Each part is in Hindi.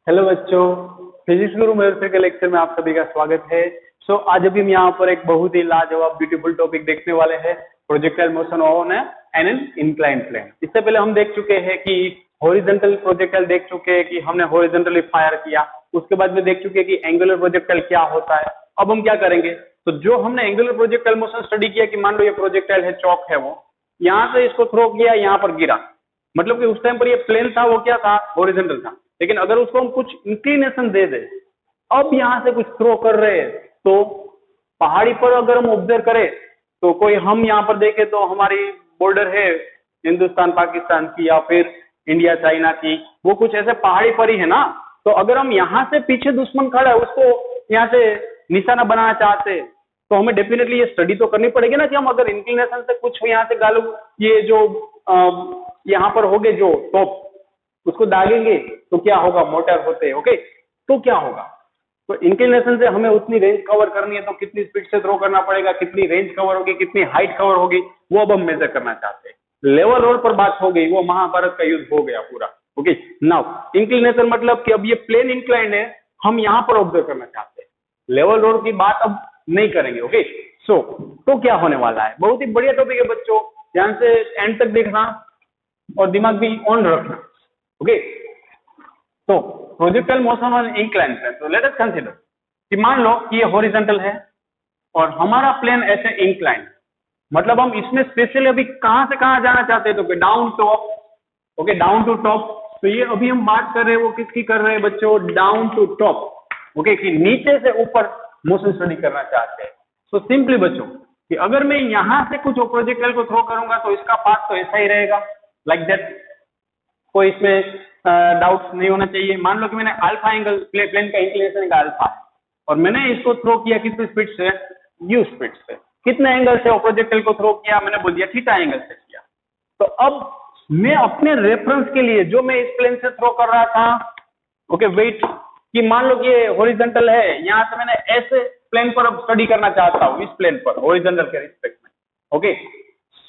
हेलो बच्चों, फिजिक्स गुरु महेश के लेक्चर में आप सभी का स्वागत है। आज अभी हम यहाँ पर एक बहुत ही लाजवाब ब्यूटीफुल टॉपिक देखने वाले हैं, projectile motion on an inclined plane. इससे पहले हम देख चुके हैं कि हॉरिजॉन्टल प्रोजेक्टाइल देख चुके हैं कि हमने हॉरिजॉन्टली फायर किया, उसके बाद में देख चुके हैं कि एंगुलर प्रोजेक्टाइल क्या होता है। अब हम क्या करेंगे, तो जो हमने एंगुलर प्रोजेक्टाइल मोशन स्टडी किया कि मान लो ये प्रोजेक्टाइल है, चौक है, वो यहाँ से इसको थ्रो किया, यहाँ पर गिरा, मतलब कि उस टाइम पर ये प्लेन था, वो क्या था, हॉरिजॉन्टल था। लेकिन अगर उसको हम कुछ इंक्लिनेशन दे दे, अब यहां से कुछ थ्रो कर रहे हैं, तो पहाड़ी पर अगर हम ऑब्जर्व करें तो कोई हम यहाँ पर देखें तो हमारी बॉर्डर है हिंदुस्तान पाकिस्तान की या फिर इंडिया चाइना की, वो कुछ ऐसे पहाड़ी पर ही है ना। तो अगर हम यहाँ से पीछे दुश्मन खड़ा है, उसको यहाँ से निशाना बनाना चाहते हैं, तो हमें डेफिनेटली ये स्टडी तो करनी पड़ेगी ना कि हम अगर इंक्लिनेशन से कुछ यहाँ से गालू ये जो यहाँ पर होगे जो टॉप उसको दागेंगे तो क्या होगा, मोटर होते हैं, ओके। तो क्या होगा, तो इंक्लिनेशन से हमें उतनी रेंज कवर करनी है, तो कितनी स्पीड से थ्रो करना पड़ेगा, कितनी रेंज कवर होगी, कितनी हाइट कवर होगी, वो अब हम मेजर करना चाहते हैं। लेवल रोड पर बात हो गई, वो महाभारत का युद्ध हो गया पूरा, ओके। नाउ इंक्लिनेशन मतलब कि अब ये प्लेन इंक्लाइंड है, हम यहाँ पर ऑब्जर्व करना चाहते हैं, लेवल रोड की बात अब नहीं करेंगे, ओके। तो क्या होने वाला है, बहुत ही बढ़िया टॉपिक है बच्चों, ध्यान से एंड तक देखना और दिमाग भी ऑन रखना, ओके। तो projectile motion on inclined plane, तो लेट अस कंसीडर कि मान लो कि ये हॉरिजॉन्टल है और हमारा प्लेन ऐसे इंक्लाइंड, मतलब हम इसमें स्पेशली अभी कहां से कहां जाना चाहते हैं, तो down top, okay, down to top. तो ये अभी हम बात कर रहे हैं वो किसकी कर रहे हैं बच्चों, डाउन टू टॉप, ओके, कि नीचे से ऊपर मोशन स्टडी करना चाहते हैं। तो सिंपली बच्चों कि अगर मैं यहां से कुछ प्रोजेक्टाइल को थ्रो करूंगा तो इसका पाथ तो ऐसा ही रहेगा, लाइक दैट, कोई इसमें डाउट्स नहीं होना चाहिए। मान लो कि मैंने अल्फा एंगल प्लेन का इंक्लिनेशन का अल्फा है और मैंने इसको थ्रो किया कितनी स्पीड से, यू स्पीड से। कितने एंगल से प्रोजेक्टाइल को थ्रो किया, मैंने बोल दिया थीटा एंगल से किया। तो अब मैं अपने रेफरेंस के लिए जो मैं इस प्लेन से थ्रो कर रहा था, ओके, वेट, कि मान लो कि ये हॉरिजॉन्टल है, यहाँ से मैंने ऐसे प्लेन पर अब स्टडी करना चाहता हूँ, इस प्लेन पर हॉरिजॉन्टल के रिस्पेक्ट में, ओके।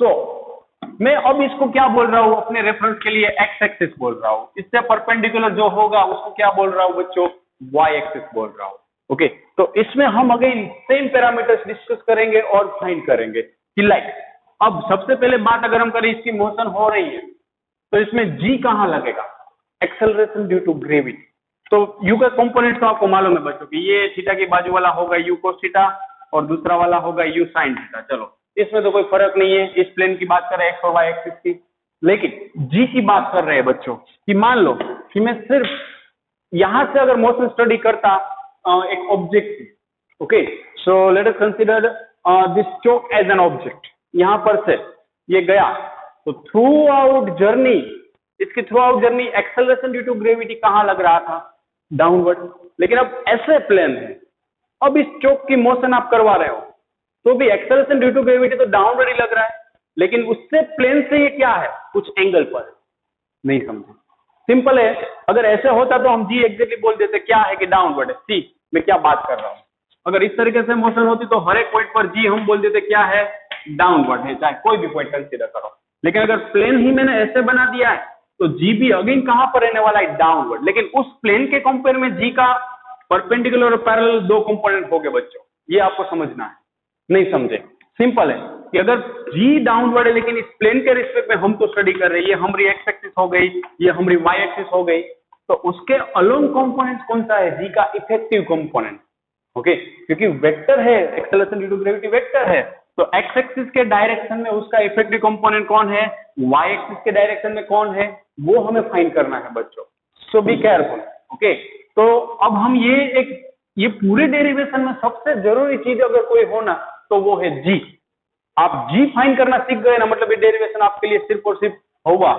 सो मैं अब इसको क्या बोल रहा हूँ, अपने रेफरेंस के लिए एक्स एक्सिस बोल रहा हूँ, इससे परपेंडिकुलर जो होगा उसको क्या बोल रहा हूँ बच्चों, वाई एक्सिस बोल रहा हूँ, ओके। तो इसमें हम अगेन सेम पैरामीटर्स डिस्कस करेंगे और फाइंड करेंगे कि लाइक, अब सबसे पहले बात अगर हम करें इसकी मोशन हो रही है, तो इसमें जी कहाँ लगेगा, एक्सेलरेशन ड्यू टू ग्रेविटी। तो यू का कंपोनेंट तो आपको मालूम है बच्चों कि ये थीटा की बाजू वाला होगा यू कोस थीटा और दूसरा वाला होगा यू साइन थीटा। चलो इसमें तो कोई फर्क नहीं है, इस प्लेन की बात कर रहे हैं एक्स और वाई एक्सिस की। लेकिन जी की बात कर रहे हैं बच्चों कि मान लो कि मैं सिर्फ यहां से अगर मोशन स्टडी करता एक object, okay, so let us consider this chalk as an object, यहां पर से ये गया, तो थ्रू आउट जर्नी, इसकी throughout journey acceleration due to gravity कहां लग रहा था, डाउनवर्ड। लेकिन अब ऐसे प्लेन है, अब इस चोक की मोशन आप करवा रहे हो तो भी एक्सेलरेशन ड्यू टू ग्रेविटी तो डाउनवर्ड ही लग रहा है, लेकिन उससे प्लेन से ये क्या है, कुछ एंगल पर, नहीं समझे, सिंपल है। अगर ऐसे होता तो हम जी एग्जैक्टली बोल देते क्या है कि डाउनवर्ड है, सी मैं क्या बात कर रहा हूं। अगर इस तरीके से मोशन होती तो हर एक पॉइंट पर जी हम बोल देते क्या है, डाउनवर्ड है, चाहे कोई भी पॉइंट कंसीडर करो। लेकिन अगर प्लेन ही मैंने ऐसे बना दिया है तो जी भी अगेन कहां पर रहने वाला है, डाउनवर्ड। लेकिन उस प्लेन के कंपेयर में जी का परपेंडिकुलर और पैरेलल दो कंपोनेंट हो गए बच्चों, ये आपको समझना है, नहीं समझे, सिंपल है कि अगर जी डाउनवर्ड है लेकिन इस प्लेन के रिस्पेक्ट में हम तो स्टडी कर रहे हैं, ये हमारी एक्स एक्सिस हो गई, ये हमारी वाई एक्सिस हो गई, तो उसके अलोंग कंपोनेंट कौन सा है, जी का इफेक्टिव कंपोनेंट, ओके, क्योंकि वेक्टर है, acceleration due to gravity vector है, तो एक्स एक्सिस के डायरेक्शन में उसका इफेक्टिव कंपोनेंट कौन है, वाई एक्सिस के डायरेक्शन में कौन है, वो हमें फाइंड करना है बच्चों। So be careful, okay. तो अब हम ये पूरे डेरिवेशन में सबसे जरूरी चीज अगर कोई हो ना तो वो है जी। आप जी फाइंड करना सीख गए ना, मतलब ये डेरिवेशन आपके लिए सिर्फ और सिर्फ होगा,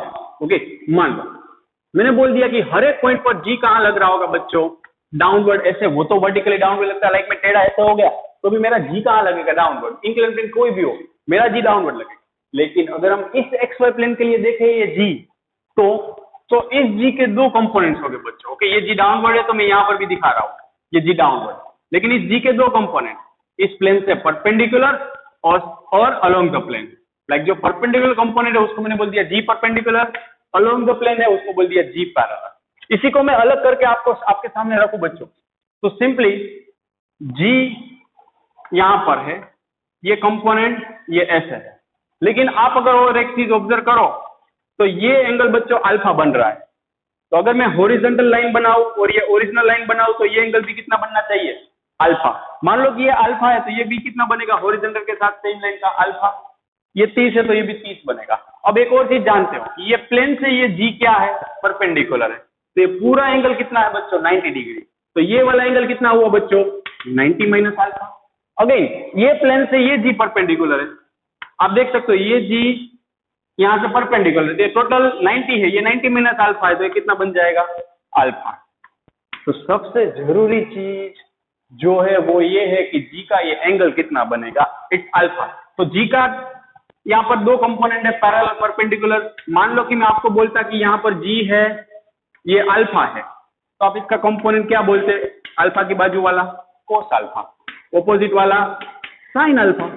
ओके। मान लो मैंने बोल दिया कि हर एक पॉइंट पर जी कहां लग रहा होगा बच्चों, डाउनवर्ड। ऐसे वो तो वर्टिकली डाउनवर्ड लगता है, लाइक मैं टेढ़ा ऐसे हो गया तो भी मेरा जी कहां लगेगा, डाउनवर्ड। इंक्लाइन प्लेन कोई भी हो मेरा जी डाउनवर्ड लगेगा। लेकिन अगर हम इस एक्स वाई प्लेन के लिए देखें ये जी, तो इस जी के दो कंपोनेंट्स हो गए बच्चों, ओके। ये जी डाउनवर्ड है तो मैं यहां पर भी दिखा रहा हूं ये जी डाउनवर्ड, लेकिन इस जी के दो कंपोनेंट, इस प्लेन से परपेंडिकुलर और अलोंग द प्लेन। लाइक जो परपेंडिकुलर कंपोनेंट है उसको मैंने बोल दिया जी परपेंडिकुलर, अलोंग द प्लेन है उसको बोल दिया जी पैरेलल। इसी को मैं अलग करके आपको आपके सामने रखूं बच्चों, तो सिंपली जी यहां पर है, ये कंपोनेंट ये एस है, लेकिन आप अगर और एक चीज ऑब्जर्व करो तो ये एंगल बच्चों अल्फा बन रहा है। तो अगर मैं हॉरिजॉन्टल लाइन बनाऊं और ये ओरिजिनल लाइन बनाऊं तो ये एंगल भी कितना बनना चाहिए? अल्फा। मान लो कि ये अल्फा है तो ये भी कितना बनेगा हॉरिजॉन्टल के साथ सेम लाइन का अल्फा। ये 30 है तो ये भी 30 बनेगा। अब एक और चीज जानते हो, ये प्लेन से ये जी क्या है? परपेंडिकुलर है। तो ये पूरा एंगल कितना है बच्चों? 90 डिग्री। तो ये वाला एंगल कितना हुआ बच्चों? 90 माइनस अल्फा। अगेन ये प्लेन से ये जी परपेंडिकुलर है, आप देख सकते हो ये जी यहां से परपेंडिकुलर है, टोटल 90 है, ये 90 माइनस अल्फा है तो ये कितना बन जाएगा? अल्फा। तो सबसे जरूरी चीज जो है वो ये है कि जी का ये एंगल कितना बनेगा? It's alpha. तो जी का यहाँ पर दो कंपोनेंट है, पैरेलल परपेंडिकुलर। मान लो कि मैं आपको बोलता कि यहाँ पर जी है, ये अल्फा है, तो आप इसका कंपोनेंट क्या बोलते? अल्फा की बाजू वाला कोस अल्फा, ऑपोजिट वाला साइन अल्फा।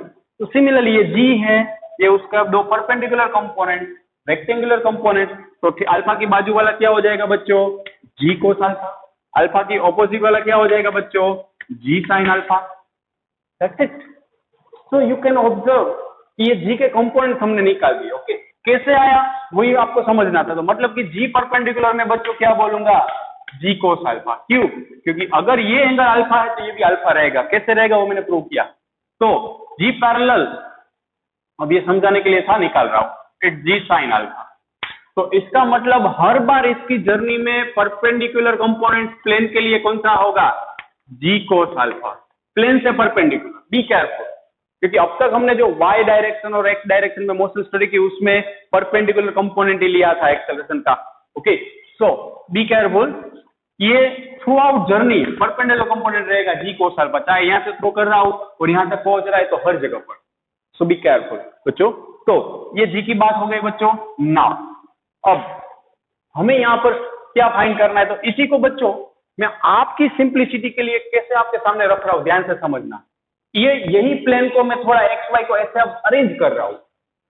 तो सिमिलरली ये जी है, ये उसका दो परपेंडिकुलर कंपोनेंट, रेक्टेंगुलर कंपोनेंट, तो अल्फा की बाजू वाला क्या हो जाएगा बच्चों? G cos alpha. अल्फा की ऑपोजिट वाला क्या हो जाएगा बच्चों? G sine alpha. That's it. So you can observe कि ये जी के कंपोनेंट हमने निकाल दिए। ओके, कैसे आया वही आपको समझना था। तो मतलब कि जी परपेंडिकुलर में बच्चों क्या बोलूंगा? जी कोस अल्फा। क्यों? क्योंकि अगर ये एंगल अल्फा है तो ये भी अल्फा रहेगा। कैसे रहेगा वो मैंने प्रूव किया। तो जी पैरेलल, अब ये समझाने के लिए था, निकाल रहा हूं, इट जी साइन अल्फा। तो इसका मतलब हर बार इसकी जर्नी में परपेंडिकुलर कंपोनेंट प्लेन के लिए कौन सा होगा? जी कोस अल्फा, प्लेन से परपेंडिकुलर। बी केयरफुल, क्योंकि अब तक हमने जो y डायरेक्शन और x डायरेक्शन में मोशन स्टडी की उसमें परपेंडिकुलर कंपोनेंट ही लिया था एक्सेलरेशन का। ओके, सो बी केयरफुल, ये through out journey perpendicular component रहेगा जी कोस अल्फा, चाहे यहां से थ्रो कर रहा हूं और यहां तक पहुंच रहा है तो हर जगह पर। सो बी केयरफुल बच्चों। तो ये जी की बात हो गई बच्चों। नाउ अब हमें यहां पर क्या फाइंड करना है, तो इसी को बच्चों मैं आपकी सिंप्लिसिटी के लिए कैसे आपके सामने रख रहा हूं, ध्यान से समझना। ये यही प्लेन को मैं थोड़ा एक्स वाई को ऐसे अब अरेंज कर रहा हूं,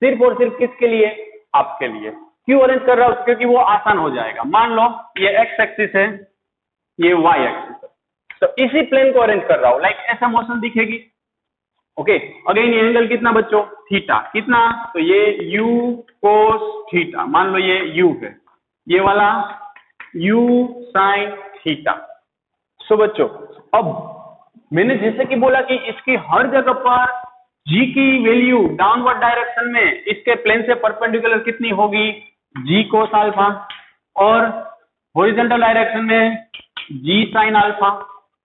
सिर्फ और सिर्फ किसके लिए? आपके लिए। क्यों अरेंज कर रहा हूं? क्योंकि वो आसान हो जाएगा। मान लो ये एक्स एक्सिस है, ये वाई एक्सिस है, तो इसी प्लेन को अरेंज कर रहा हूं, लाइक ऐसा मोशन दिखेगी। ओके, अगेन ये एंगल कितना बच्चों? थीटा। कितना? तो ये यू कोस थीटा, मान लो ये यू है, ये वाला यू साइन थीटा। सो बच्चों अब मैंने जैसे कि बोला कि इसकी हर जगह पर जी की वैल्यू डाउनवर्ड डायरेक्शन में इसके प्लेन से परपेंडिकुलर कितनी होगी? G cos alpha. और हॉरिजॉन्टल डायरेक्शन में g sine alpha.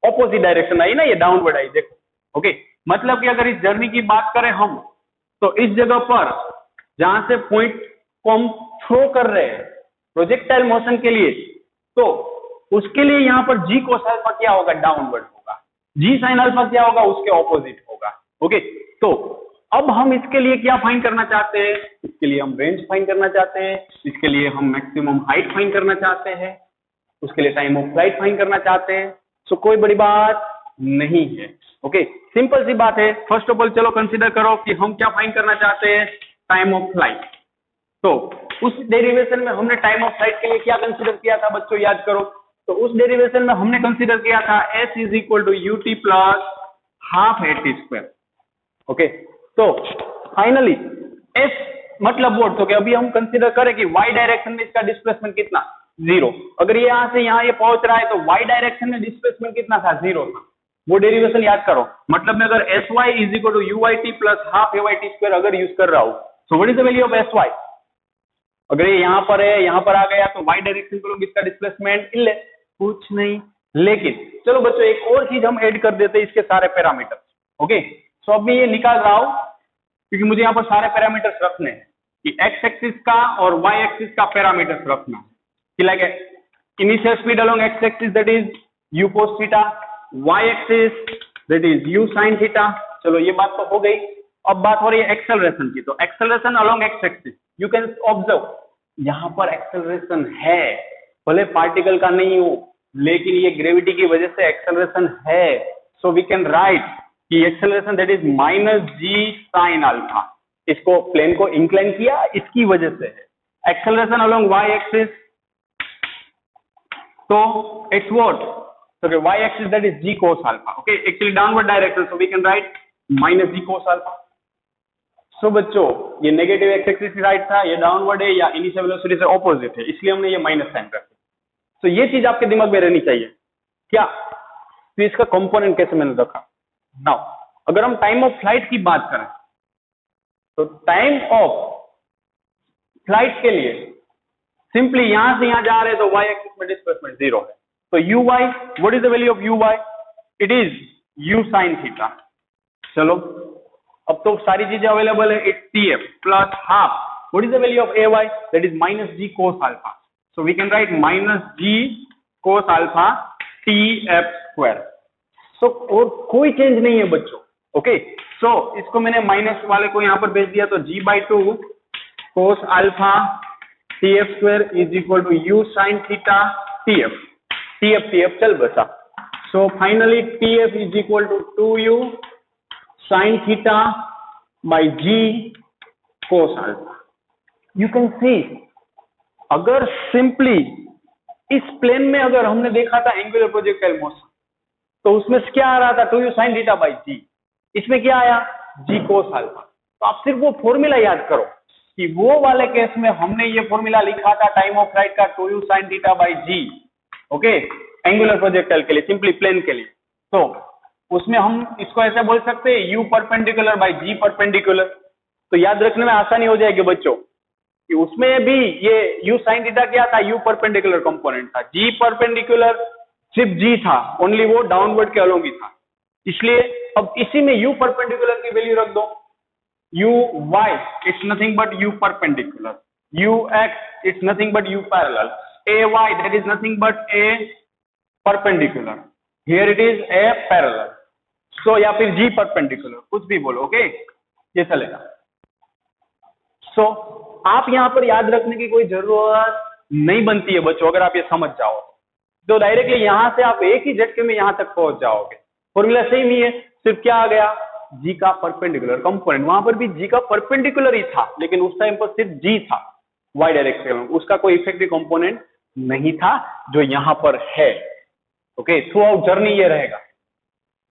Opposite direction आई ना, ये डाउनवर्ड आई, देखो। ओके, मतलब कि अगर इस जर्नी की बात करें हम, तो इस जगह पर जहां से पॉइंट को हम थ्रो कर रहे हैं प्रोजेक्टाइल मोशन के लिए, तो उसके लिए यहां पर जी कोस अल्फा क्या होगा? डाउनवर्ड होगा। जी साइन अल्फा क्या होगा? उसके ऑपोजिट होगा। ओके, तो अब हम इसके लिए क्या फाइंड करना चाहते हैं? इसके लिए हम रेंज फाइंड करना चाहते हैं, इसके लिए हम मैक्सिमम हाइट फाइंड करना चाहते हैं, उसके लिए टाइम ऑफ फ्लाइट फाइंड करना चाहते हैं। सो कोई बड़ी बात नहीं है। ओके, सिंपल सी बात है। फर्स्ट ऑफ ऑल चलो कंसीडर करो कि हम क्या फाइंड करना चाहते हैं? Time of flight. तो उस डेरिवेशन में हमने टाइम ऑफ फ्लाइट के लिए क्या कंसीडर किया था बच्चों, याद करो। तो उस डेरिवेशन में हमने कंसीडर किया था s is equal to u t plus half a t square. Okay, तो फाइनली s मतलब व्हाट? तो अभी हम कंसीडर करें कि y डायरेक्शन में इसका डिस्प्लेसमेंट कितना? 0। अगर ये यहां से यहां ये पहुंच रहा है तो y डायरेक्शन में डिस्प्लेसमेंट कितना था? 0 था। वो डेरिवेशन याद करो। मतलब मैं अगर s y is equal to u y t plus half a y t square अगर यूज कर रहा हूं, तो what is the value of s y? अगर ये यहां पर है, यहां पर आ गया, तो y डायरेक्शन को लोग इसका डिस्प्लेसमेंट ले कुछ नहीं। लेकिन चलो बच्चों एक और चीज हम ऐड कर देते हैं, इसके सारे पैरामीटर। ओके, सो अब मैं ये निकाल रहा हूं क्योंकि मुझे यहाँ पर सारे पैरामीटर्स रखने हैं कि एक्स एक्सिस का और वाई एक्सिस का पैरामीटर्स रखना कि like initial speed along x axis that is u cos theta, y axis that is u sine theta. चलो ये बात तो हो गई। अब बात हो रही है एक्सेलरेशन की। तो acceleration along x axis, you can observe यहाँ पर एक्सेलरेशन है, भले पार्टिकल का नहीं हो, लेकिन ये ग्रेविटी की वजह से एक्सेलरेशन है। सो वी कैन राइट कि acceleration that is minus g sine alpha. इसको प्लेन को इंक्लाइन किया इसकी वजह से है। Acceleration along y axis So it's what? So okay, y axis that is g cos alpha. Okay, actually downward direction, so we can write minus g cos alpha. So बच्चों ये नेगेटिव एक्स एक्सिस की राइट था, ये डाउनवर्ड है या इनिशियल वेलोसिटी से ऑपोजिट है, इसलिए हमने ये माइनस साइन रखा। तो ये चीज आपके दिमाग में रहनी चाहिए क्या, तो इसका कंपोनेंट कैसे मैंने रखा। नाउ अगर हम टाइम ऑफ फ्लाइट की बात करें तो टाइम ऑफ फ्लाइट के लिए सिंपली यहां से यहां जा रहे हैं तो y एक्सिस में डिस्प्लेसमेंट 0 है, तो u y, what is the value of u y, it is u sin theta. चलो अब तो सारी चीजें अवेलेबल है, it's tf plus half, what is the value of ay, that is minus g cos alpha, so we can write minus g cos alpha tf square। so और कोई चेंज नहीं है बच्चों। ओके सो इसको मैंने माइनस वाले को यहां पर भेज दिया, तो g/2 cos alpha tf square is equal to u sin theta tf, tf चल बसा। so finally tf is equal to 2u sin theta by g cos alpha। you can see अगर सिंपली इस प्लेन में अगर हमने देखा था एंगुलर प्रोजेक्टाइल मोशन, तो उसमें क्या आ रहा था 2u sin theta by g, इसमें क्या आया g cos alpha। तो आप सिर्फ वो फॉर्मूला याद करो कि वो वाले केस में हमने ये फॉर्मूला लिखा था टाइम ऑफ फ्लाइट का 2u sin theta by g, okay angular projectile के लिए, सिंपली प्लेन के लिए। तो उसमें हम इसको ऐसे बोल सकते हैं u perpendicular by g perpendicular. तो याद रखने में आसानी हो जाएगी बच्चों कि उसमें भी ये u sin थीटा क्या था, u परपेंडिकुलर कंपोनेंट था, g परपेंडिकुलर सिर्फ g था, ओनली वो डाउनवर्ड के अलोंग ही था। इसलिए अब इसी में u परपेंडिकुलर की वैल्यू रख दो, u y it's nothing but u perpendicular, u x it's nothing but u parallel, a y that is nothing but a perpendicular, here it is a parallel. So या फिर g परपेंडिकुलर, कुछ भी बोलो, ओके ये चलेगा। सो आप यहां पर याद रखने की कोई जरूरत नहीं बनती है बच्चों, अगर आप ये समझ जाओ तो डायरेक्टली यहां से आप एक ही झटके में यहां तक पहुंच जाओगे। फॉर्मूला सेम ही है, सिर्फ क्या आ गया g का परपेंडिकुलर कंपोनेंट, वहां पर भी g का परपेंडिकुलर ही था, लेकिन उस टाइम पर सिर्फ g था y डायरेक्शन में, उसका कोई इफेक्टिव कंपोनेंट नहीं था जो यहां पर है। ओके थ्रू आउट जर्नी ये रहेगा,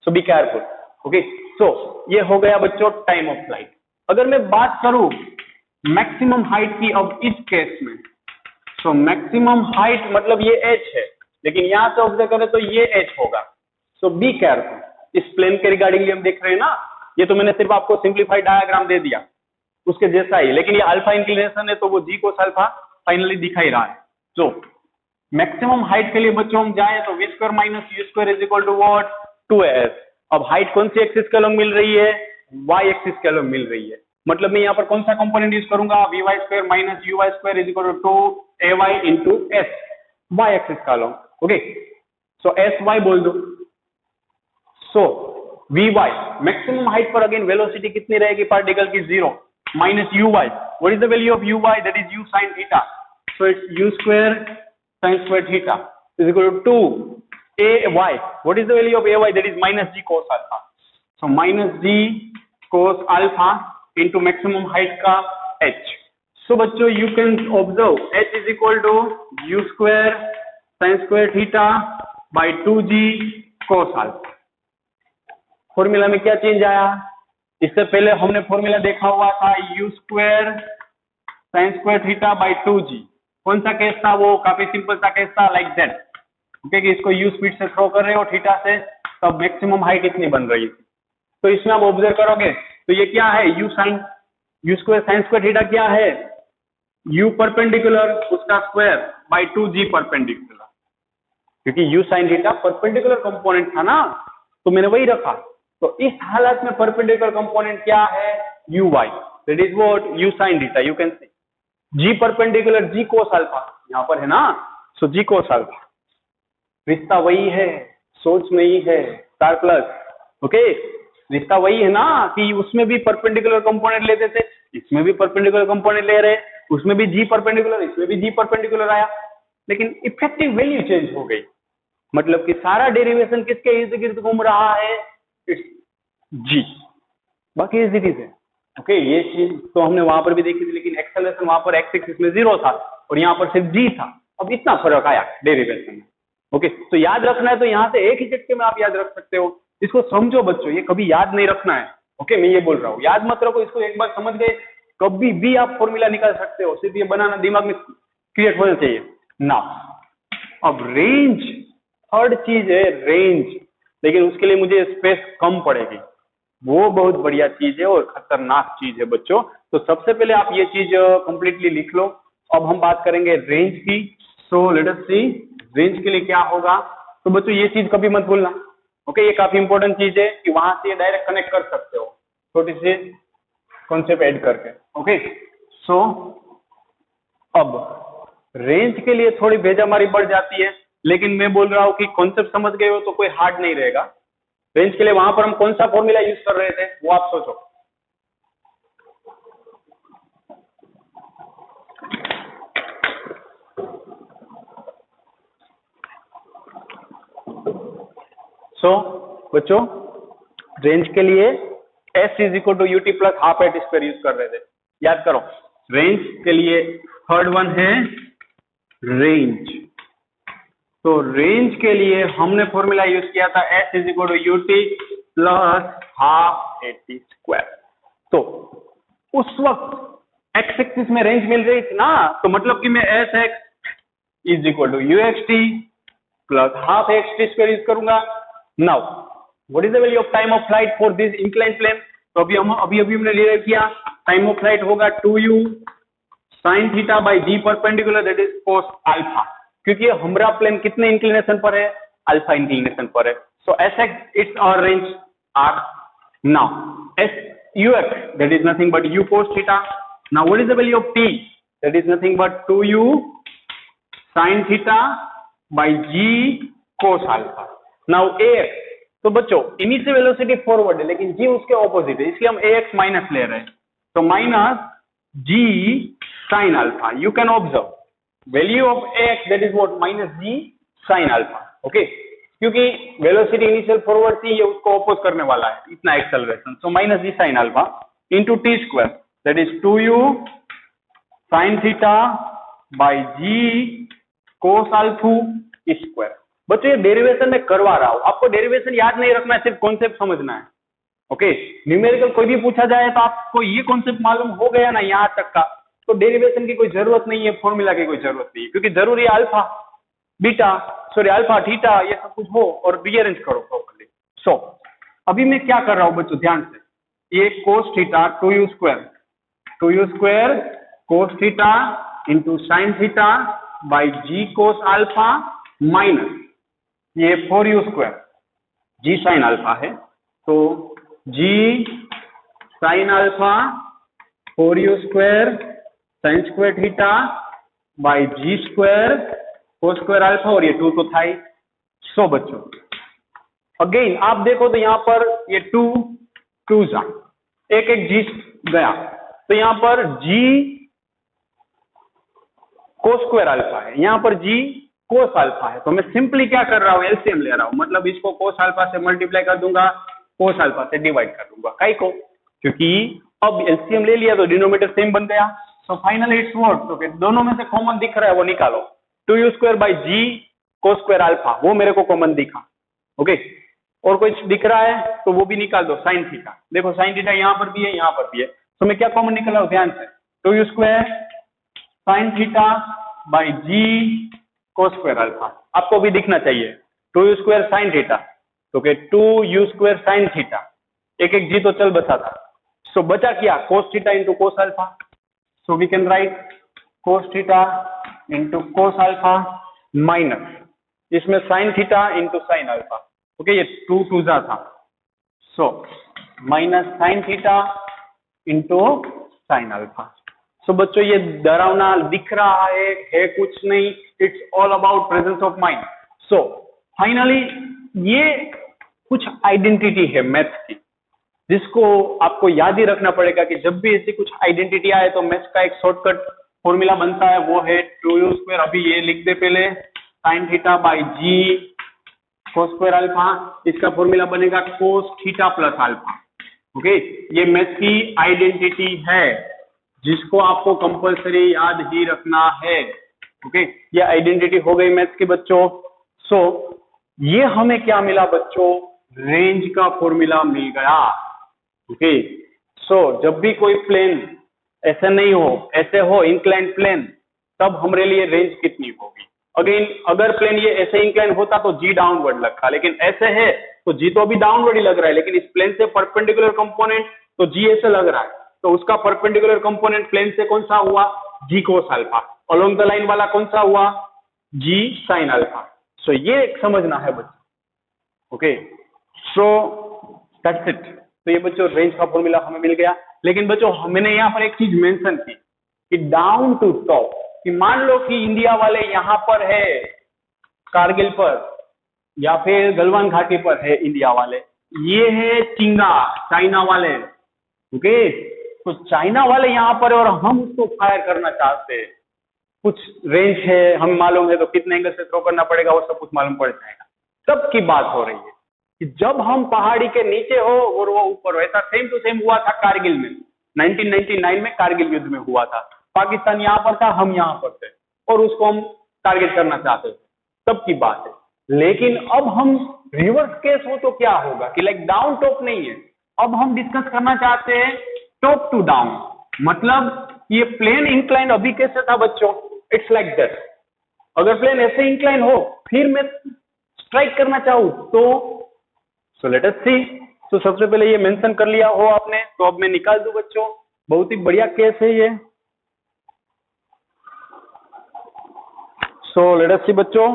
सो बी केयरफुल। ओके सो ये हो गया बच्चों टाइम ऑफ फ्लाइट। अगर मैं बात करूं मैक्सिमम हाइट की अब इस केस में, सो मैक्सिमम हाइट मतलब ये h है, लेकिन यहां से ऑब्जर्व करें तो ये h होगा। सो बी केयरफुल, इस प्लेन के रिगार्डिंग हम देख रहे हैं ना, ये तो मैंने सिर्फ आपको सिंप्लीफाइड डायग्राम दे दिया उसके जैसा ही, लेकिन ये अल्फा इंक्लिनेशन है तो वो g cos अल्फा फाइनली दिखा ही रहा है। तो मैक्सिमम हाइट के लिए बच्चों हम जाए तो v square minus u square is equal to what 2s। अब हाइट कौन सी एक्सिस के अलोंग मिल रही है, y एक्सिस के अलोंग मिल रही है, मतलब मैं यहाँ पर कौन सा कंपोनेंट यूज करूंगा, vy square minus uy square is equal to 2ay into s, y axis का अलोंग। ओके सो sy बोल दो। सो vy मैक्सिमम हाइट पर अगेन वेलोसिटी कितनी रहेगी पार्टिकल की 0 minus uy, what is the value of uy, that is u sin theta, so it's u square sin square theta is equal to 2ay, what is the value of ay, that is minus g cos alpha, so minus g cos alpha into maximum height का h। so बच्चों you can observe h is equal to u square sin square theta by 2g cos alpha। Formula में क्या चेंज आया, इससे पहले हमने फॉर्मूला देखा हुआ था u square sin square theta by 2g, कौन सा केस था वो, काफी सिंपल सा केस था लाइक दैट। ओके कि इसको u स्पीड से थ्रो कर रहे हो थीटा से, तब मैक्सिमम हाइट इतनी बन रही थी। तो इसमें आप ऑब्जर्व करोगे तो ये क्या है u square sine square theta क्या है, u परपेंडिकुलर उसका स्क्वायर बाय 2g परपेंडिकुलर, क्योंकि u sine theta perpendicular component था ना, तो मैंने वही रखा। तो इस हालत में परपेंडिकुलर कंपोनेंट क्या है uy, that is what u sine theta, you can see g perpendicular g cos alpha यहाँ पर है ना, सो g cos अल्फा, रिश्ता वही है, सोच नहीं है, स्टार प्लस। ओके रिश्ता वही है ना कि उसमें भी परपेंडिकुलर कंपोनेंट लेते थे, इसमें भी परपेंडिकुलर कंपोनेंट ले रहे, उसमें भी g परपेंडिकुलर, इसमें भी g परपेंडिकुलर आया, लेकिन इफेक्टिव वैल्यू चेंज हो गई, मतलब कि सारा डेरिवेशन किसके इर्द गिर्द घूम रहा है, इट्स g, बाकी इज इट इज है। ओके ये चीज तो हमने वहां पर भी देखी थी, लेकिन एक्सेलरेशन वहां पर x एक्सिस में 0 था और यहाँ पर सिर्फ g था, अब इतना फर्क आया डेरिवेशन में। ओके, तो याद रखना है तो यहाँ से एक ही झटके में आप याद रख सकते हो। इसको समझो बच्चों, ये कभी याद नहीं रखना है। ओके, मैं ये बोल रहा हूँ, याद मत रखो इसको, एक बार समझ गए कभी भी आप फॉर्मूला निकाल सकते हो, सिर्फ ये बनाना दिमाग में क्रिएट होना चाहिए ना। अब रेंज, थर्ड चीज है रेंज, लेकिन उसके लिए मुझे स्पेस कम पड़ेगी, वो बहुत बढ़िया चीज है और खतरनाक चीज है बच्चों। तो सबसे पहले आप ये चीज कंप्लीटली लिख लो। अब हम बात करेंगे रेंज की। सो लेट अस सी रेंज के लिए क्या होगा। तो बच्चों ये चीज कभी मत भूलना। ओके, ये काफी इंपॉर्टेंट चीज है कि वहां से डायरेक्ट कनेक्ट कर सकते हो छोटी सी कॉन्सेप्ट ऐड करके। ओके, सो अब रेंज के लिए थोड़ी भेजामारी बढ़ जाती है, लेकिन मैं बोल रहा हूं कि कॉन्सेप्ट समझ गए हो तो कोई हार्ड नहीं रहेगा। रेंज के लिए वहां पर हम कौन सा फॉर्मूला यूज कर रहे थे वो आप सोचो। सो बच्चों रेंज के लिए S is equal to u t plus half a t square use कर रहे थे, याद करो। रेंज के लिए थर्ड वन है रेंज। तो रेंज के लिए हमने फॉर्मूला यूज किया था S is equal to u t plus half a t square. तो उस वक्त एक्स एक्सिस में रेंज मिल रही थी ना, तो मतलब कि मैं s x is equal to u x t plus half x T square use करूंगा। Now what is the value of time of flight for this incline plane. तो अभी हमने डिराइव किया, टाइम ऑफ फ्लाइट होगा 2u sin theta by g perpendicular that is cos alpha, क्योंकि हमारा प्लेन कितने इंक्लिनेशन पर है, अल्फा इंक्लिनेशन पर है। So s x it's our range R. Now s u x that is nothing but u cos theta. Now what is the value of t, that is nothing but 2u sin theta by g cos alpha. Now ax, तो बच्चों इनिशियल वेलोसिटी फॉरवर्ड है लेकिन g उसके ऑपोजिट है, इसलिए हम ax माइनस ले रहे हैं। तो minus g sin alpha. You can observe value of ax that is what minus g sin alpha. Okay, क्योंकि वेलोसिटी इनिशियल फॉरवर्ड थी, ये उसको ऑपोज करने वाला है, इतना acceleration. So minus g sin alpha into T square that is 2u sin theta by g cos alpha square. बच्चों ये डेरिवेशन में करवा रहा हूं, आपको डेरिवेशन याद नहीं रखना है, सिर्फ कॉन्सेप्ट समझना है। ओके, न्यूमेरिकल कोई भी पूछा जाए तो आपको ये कॉन्सेप्ट मालूम हो गया ना यहाँ तक का, तो डेरिवेशन की कोई जरूरत नहीं है, फॉर्मूला की कोई जरूरत नहीं है, क्योंकि जरूरी है alpha beta sorry alpha theta ये सब कुछ हो और रीअरेंज करो प्रॉपर्ली। सो अभी मैं क्या कर रहा हूं बच्चों ध्यान से, ये cos theta 2u square cos theta into sine theta by g cos alpha minus ये 4u square g sine alpha है, तो g sine alpha 4u square sine square theta by g square cos square alpha, और ये 2 तो था ही। सो बच्चों अगेन आप देखो तो यहाँ पर ये 2 जा एक जी गया, तो यहाँ पर जी कोस स्क्वायर अल्फा है, यहाँ पर जी कोस अल्फा है। तो मैं सिंपली क्या कर रहा हूँ, एलसीएम ले रहा हूँ, मतलब इसको कोस अल्फा से मल्टीप्लाई कर दूंगा, कोस अल्फा से डिवाइड कर दूंगा, काई को, क्योंकि अब एलसीएम ले लिया तो डिनोमिनेटर सेम बन गया। सो फाइनली इट्स व्हाट, तो दोनों में से कॉमन दिख रहा है वो निकालो, 2u square by g cos square alpha, वो मेरे को कॉमन दिखा। ओके, और कुछ दिख रहा है तो वो भी निकाल दो, साइन थीटा, देखो साइन थीटा यहाँ पर भी है यहाँ पर भी है, तो मैं क्या कॉमन निकल रहा हूँ ध्यान से, 2u square sine theta by g cos square alpha, आपको भी दिखना चाहिए 2u स्क्वायर साइन थीटा, तो 2u स्क्वायर साइन थीटा, एक जी तो चल बचा था। सो बचा क्या, cos theta into cos alpha, so we can write cos theta into cos alpha minus इसमें sine theta into sine alpha. Okay, ये 2 जा था, so minus sine theta into sine alpha. So बच्चों ये डरावना दिख रहा है कुछ नहीं, it's all about presence of mind. So finally ये कुछ आइडेंटिटी है मैथ्स की, जिसको आपको याद ही रखना पड़ेगा कि जब भी ऐसी कुछ आइडेंटिटी आए तो मैथ्स का एक शॉर्टकट फॉर्मूला बनता है, वो है 2u स्क्वायर, अभी ये लिख दे पहले, sine theta by g cos square alpha, इसका फॉर्मूला बनेगा cos theta plus alpha. Okay, ये मैथ्स की आइडेंटिटी है जिसको आपको कंपल्सरी याद ही रखना है। ओके, ये आइडेंटिटी हो गई मैथ्स के बच्चों। सो ये हमें क्या मिला बच्चों, रेंज का फॉर्मूला मिल गया। ओके, सो जब भी कोई प्लेन ऐसे नहीं हो, ऐसे हो इंक्लाइन प्लेन, तब हमारे लिए रेंज कितनी होगी। अगेन अगर प्लेन ये ऐसे इंक्लाइन होता तो जी डाउनवर्ड लगता, लेकिन ऐसे है तो जी तो अभी डाउनवर्ड ही लग रहा है, लेकिन इस प्लेन से परपेंडिकुलर कंपोनेंट तो जी ऐसे लग रहा है, तो उसका परपेंडिकुलर कंपोनेंट प्लेन से कौन सा हुआ, g cos alpha. Along the line वाला कौन सा हुआ, जी साइन अल्फा। सो ये समझना है बच्चों। Okay, so that's it. तो ये बच्चों रेंज का फॉर्मूला हमें मिल गया। लेकिन बच्चों हमने यहाँ पर एक चीज मेंशन की कि डाउन टू टॉप, कि मान लो कि इंडिया वाले यहाँ पर है कारगिल पर या फिर गलवान घाटी पर है इंडिया वाले, ये है चिंगा चाइना वाले। ओके, तो चाइना वाले यहाँ पर और हम उसको फायर करना चाहते हैं, कुछ रेंज है हमें मालूम है, तो कितने एंगल से थ्रो करना पड़ेगा वो सब कुछ मालूम पड़ जाएगा। तब की बात हो रही है कि जब हम पहाड़ी के नीचे हो और वो ऊपर हो। ऐसा सेम टू सेम हुआ था कारगिल में, 1999 में कारगिल युद्ध में हुआ था। पाकिस्तान यहाँ पर था, हम यहाँ पर थे और उसको हम टारगेट करना चाहते थे, तब की बात है। लेकिन अब हम रिवर्स केस हो तो क्या होगा कि लाइक डाउन टॉप नहीं है, अब हम डिस्कस करना चाहते हैं टॉप टू डाउन। मतलब ये प्लेन इंक्लाइन अभी कैसे था बच्चों, इट्स लाइक दैट। अगर प्लेन ऐसे इंक्लाइन हो फिर मैं स्ट्राइक करना चाहूं तो सो लेट अस सी। तो सबसे पहले ये मेंशन कर लिया हो आपने, तो अब मैं निकाल दूं बच्चों। बहुत ही बढ़िया केस है ये। सो लेट अस सी बच्चों,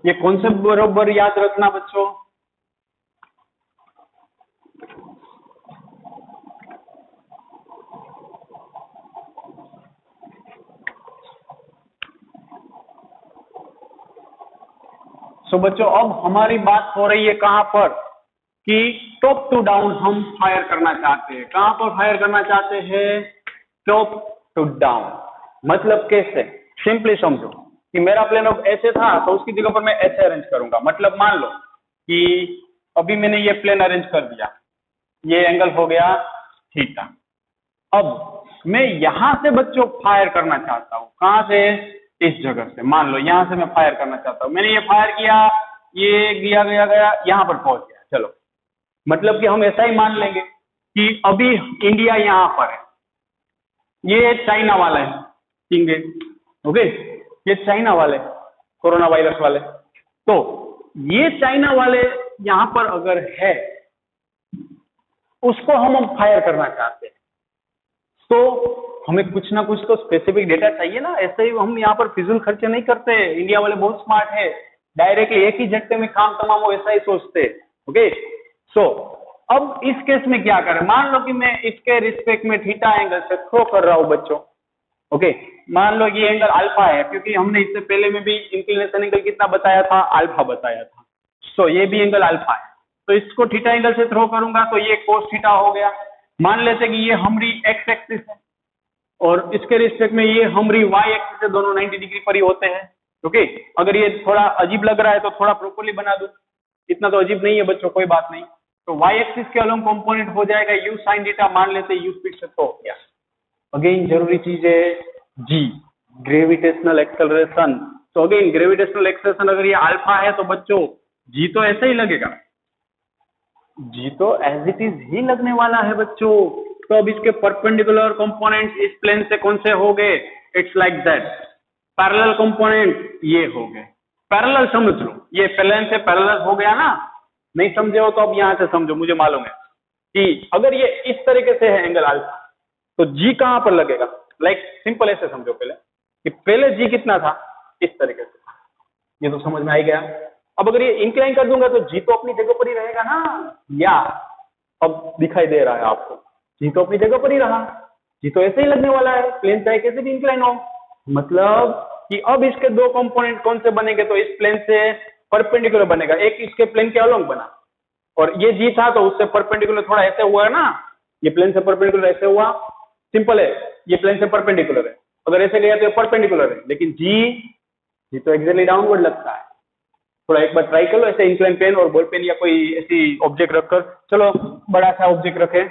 ये कॉन्सेप्ट बरोबर याद रखना बच्चों। सो बच्चों अब हमारी बात हो रही है कहां पर कि टॉप टू डाउन हम फायर करना चाहते हैं। कहां पर फायर करना चाहते हैं, टॉप टू डाउन। मतलब कैसे, सिंपली समझो कि मेरा प्लेन अब ऐसे था तो उसकी जगह पर मैं ऐसे अरेंज करूंगा। मतलब मान लो कि अभी मैंने ये प्लेन अरेंज कर दिया, ये एंगल हो गया थीटा। अब मैं यहां से बच्चों फायर करना चाहता हूं, कहां से, इस जगह से। मान लो यहां से मैं फायर करना चाहता हूं, मैंने ये फायर किया, ये गया गया गया यहां पर पहुंच गया। चलो, मतलब कि हम ऐसा ही मान लेंगे कि अभी इंडिया यहां पर है, ये चाइना वाला है चिंगे। ओके, ये चाइना वाले कोरोना वायरस वाले। तो ये चाइना वाले यहां पर अगर है, उसको हम फायर करना चाहते हैं, तो हमें कुछ ना कुछ तो स्पेसिफिक डेटा चाहिए ना। ऐसे ही हम यहाँ पर फिजूल खर्चे नहीं करते। इंडिया वाले बहुत स्मार्ट है, डायरेक्टली एक ही झटके में काम तमाम हो ऐसा ही सोचते। ओके, सो अब इस केस में क्या करें, मान लो कि मैं इसके रिस्पेक्ट में थीटा एंगल से थ्रो कर रहा हूं बच्चों। ओके, मान लो ये एंगल अल्फा है, क्योंकि हमने इससे पहले में भी इंक्लिनेशन एंगल कितना बताया था, अल्फा बताया था। सो ये भी एंगल अल्फा है, तो इसको थीटा एंगल से थ्रो करूंगा तो ये कोस थीटा हो गया। मान लेते कि ये हमारी एक्स एक्सिस है और इसके रिस्पेक्ट में ये हमारी वाई एक्सिस है, दोनों 90 डिग्री पर ही होते हैं। ओके, अगर ये थोड़ा अजीब लग रहा है तो थोड़ा प्रॉपर्ली बना दो, इतना तो अजीब नहीं है बच्चों, कोई बात नहीं। तो वाई एक्सिस के अलोंग कंपोनेंट हो जाएगा यू साइन थीटा, मान लेते यू स्पीड से थ्रो किया। अगेन जरूरी चीज है जी, ग्रेविटेशनल एक्सेलरेशन। तो अगेन ग्रेविटेशनल एक्सेलरेशन अगर ये अल्फा है तो बच्चों जी तो ऐसे ही लगेगा, जी तो एज इट इज ही लगने वाला है बच्चों। तो अब इसके परपेंडिकुलर कंपोनेंट्स इस प्लेन से कौन से हो गए, it's like that. Parallel component ये हो गए, पैरेलल समझ लो, ये प्लेन से पैरेलल हो गया ना। नहीं समझे हो तो अब यहां से समझो, मुझे मालूम है कि अगर ये इस तरीके से है एंगल अल्फा, तो जी कहां पर लगेगा। लाइक सिंपल ऐसे समझो पहले कि पहले जी कितना था, इस तरीके से, ये तो समझ में आ गया। अब अगर ये इंक्लाइन कर दूंगा तो जी तो अपनी जगह पर ही रहेगा ना, या अब दिखाई दे रहा है आपको, जी तो अपनी जगह पर ही रहा, जी तो ऐसे ही लगने वाला है, प्लेन चाहे कैसे भी इंक्लाइन हो। मतलब कि अब इसके दो कंपोनेंट कौन से बनेंगे, तो इस प्लेन से परपेंडिकुलर बनेगा, एक इसके प्लेन के अलोंग बना, और ये जी था तो उससे परपेंडिकुलर थोड़ा ऐसे हुआ है ना, ये प्लेन से परपेंडिकुलर ऐसे हुआ, सिंपल है, ये प्लेन से परपेंडिकुलर है, अगर ऐसे गया तो परपेंडिकुलर है, लेकिन जी तो एक्जेक्टली डाउनवर्ड लगता है। थोड़ा एक बार ट्राई कर लो ऐसे इंक्लाइन पेन और बॉल पेन या कोई ऐसी ऑब्जेक्ट रखकर, चलो बड़ा सा ऑब्जेक्ट रखे,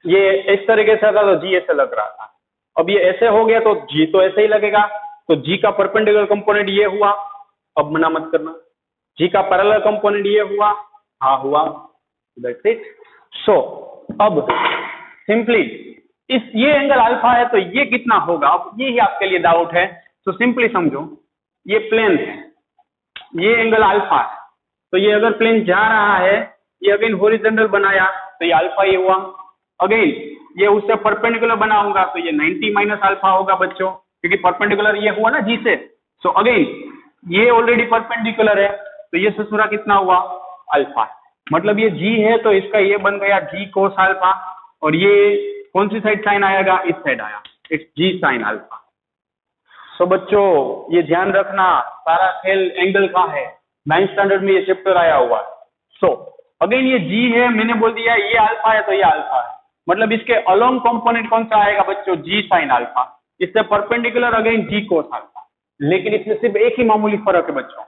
ये इस तरीके से था तो जी ऐसे लग रहा था। अब ये ऐसे हो गया तो जी तो ऐसे ही लगेगा, तो जी का परपेंडिकुलर कंपोनेंट ये हुआ, अब मना मत करना, जी का पैरेलल कंपोनेंट ये हुआ, हाँ हुआ, दैट्स इट। सो अब सिंपली इस ये एंगल अल्फा है तो ये कितना होगा, अब ये ही आपके लिए डाउट है, तो सिंपली समझो ये प्लेन है, ये एंगल अल्फा है, तो ये अगर प्लेन जा रहा है, ये अगेन हॉरिजॉन्टल बनाया तो ये अल्फा ही हुआ, अगेन ये उससे परपेंडिकुलर बनाऊंगा तो ये 90 माइनस अल्फा होगा बच्चों, क्योंकि परपेंडिकुलर ये हुआ ना जी से। सो अगेन ये ऑलरेडी परपेंडिकुलर है तो ये ससुरा कितना हुआ अल्फा, मतलब ये जी है तो इसका ये बन गया जी कोस अल्फा, और ये कौन सी साइड साइन आएगा, इस साइड आया, it's g sine alpha. So बच्चों ये ध्यान रखना सारा खेल एंगल का है, 9th स्टैंडर्ड में ये चैप्टर आया हुआ है। सो अगेन ये जी है, मैंने बोल दिया ये अल्फा है तो ये अल्फा है, मतलब इसके अलोंग कंपोनेंट कौन सा आएगा बच्चों, जी साइन अल्फा, इससे perpendicular again g cos alpha, लेकिन इसमें सिर्फ एक ही मामूली फर्क है बच्चों,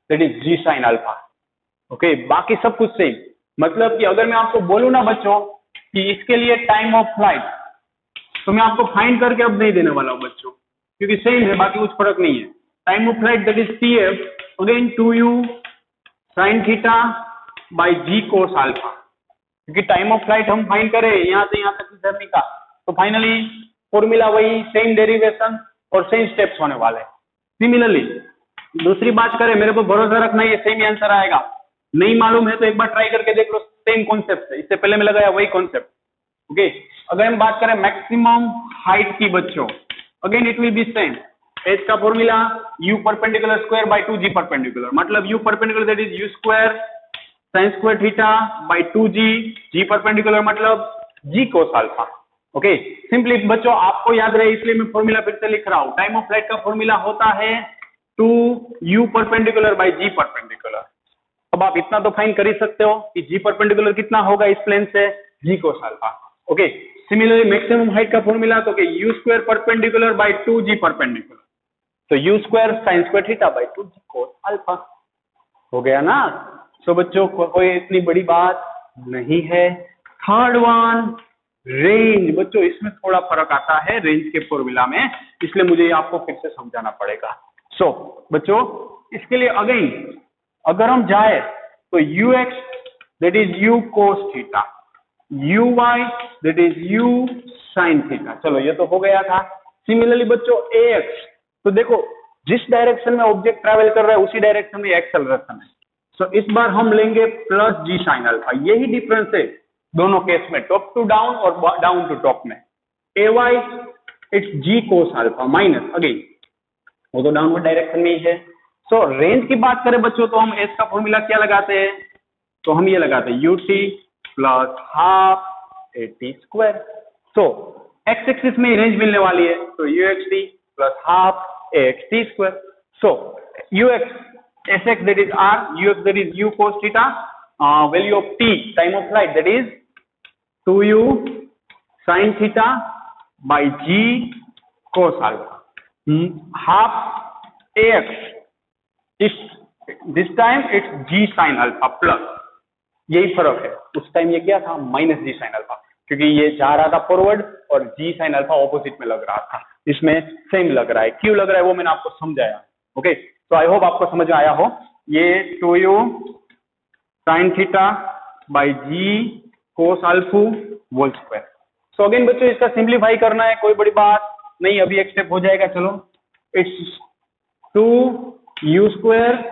that is g sine alpha. Okay, बाकी सब कुछ सेम, मतलब कि अगर मैं आपको बोलूं ना बच्चों कि इसके लिए टाइम ऑफ फ्लाइट, तो मैं आपको फाइंड करके अब नहीं देने वाला हूं बच्चों, क्योंकि सेम है, बाकी कुछ फर्क नहीं है। Time of flight that is t f again 2u sine theta by g cos alpha, क्योंकि टाइम ऑफ फ्लाइट हम फाइंड करें यहाँ से यहाँ तक की जर्नी का, तो फाइनली फॉर्मूला वही, सेम डेरिवेशन और सेम स्टेप्स होने वाले। सिमिलरली दूसरी बात करें, मेरे को भरोसा रखना ये सेम आंसर आएगा, नहीं मालूम है तो एक बार ट्राई करके देख लो, सेम कॉन्सेप्ट है, इससे पहले मैं लगाया वही कॉन्सेप्ट। ओके, अगर हम बात करें मैक्सिमम हाइट की बच्चों, again it will be same, h का formula u perpendicular square by 2g perpendicular, मतलब u perpendicular that is u square sine square theta by 2g, g perpendicular मतलब g cos alpha. Okay, simply बच्चों आपको याद रहे इसलिए मैं फॉर्मूला फिर से लिख रहा हूं, टाइम ऑफ फ्लाइट का फॉर्मूला होता है 2u perpendicular by g perpendicular. अब आप इतना तो फाइंड कर ही सकते हो कि g परपेंडिकुलर कितना होगा इस प्लेन से, g cos alpha. Okay, similarly maximum height का फॉर्मूला तो u square perpendicular by 2g perpendicular, तो u square sine square theta by 2g cos alpha, हो गया ना। सो बच्चों कोई इतनी बड़ी बात नहीं है। थर्ड वन रेंज, बच्चों इसमें थोड़ा फर्क आता है रेंज के फॉर्मूला में, इसलिए मुझे आपको फिर से समझाना पड़ेगा। सो बच्चों इसके लिए अगेन अगर हम जाए तो ux that is u cos theta, uy that is u sign theta, चलो ये तो हो गया था। सिमिलरली बच्चों ax, तो देखो जिस डायरेक्शन में ऑब्जेक्ट ट्रैवल कर रहा है उसी डायरेक्शन में एक्सेलरेशन है, सो इस बार हम लेंगे प्लस जी साइन अल्फा, यही डिफरेंस है दोनों केस में, टॉप टू डाउन और डाउन टू टॉप में। ay it's g cos alpha minus again वो तो डाउनवर्ड डायरेक्शन में ही है। सो रेंज की बात करें बच्चों तो हम एस का फॉर्मूला क्या लगाते हैं, तो हम ये लगाते हैं ut plus half a t square, so x axis में रेंज मिलने वाली है तो uxt plus half axt square, so ux sx that is r, ux that is u cos theta, value of t time of flight that is 2u sin theta by g cos alpha, half ax is this time it's g sin alpha plus, यही फर्क है, उस टाइम ये क्या था माइनस जी साइन अल्फा, क्योंकि ये जा रहा था फॉरवर्ड और जी साइन अल्फा ऑपोजिट में लग रहा था, इसमें सेम लग रहा है, क्यों लग रहा है वो मैंने आपको समझाया। ओके, तो आई होप आपको समझ में आया हो, ये 2u sine theta by g cos alpha whole square. So again बच्चों इसका सिंप्लीफाई करना है, कोई बड़ी बात नहीं, अभी एक स्टेप हो जाएगा, चलो it's 2u square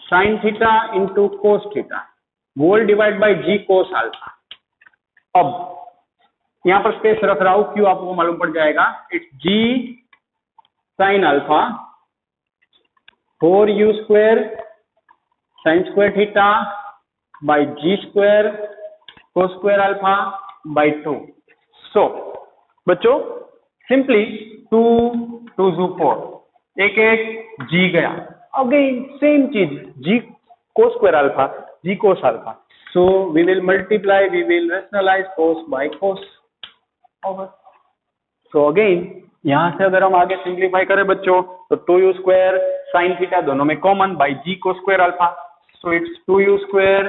sine theta into cos theta whole divide by g cos alpha. अब यहां पर स्पेस रख रहा हूं क्यों आपको मालूम पड़ जाएगा, it's g sine alpha 4u square sine square theta by g square cos square alpha by 2। So बच्चों सिंपली 2 2 4, एक एक जी गया, अगेन सेम चीज g cos square alpha g cos alpha, so we will multiply, we will rationalise cos by cos over. So again यहां से अगर हम आगे सिंप्लीफाई करें बच्चों तो 2u स्क्वायर साइन थीटा दोनों में common by g cos square alpha, so it's 2u square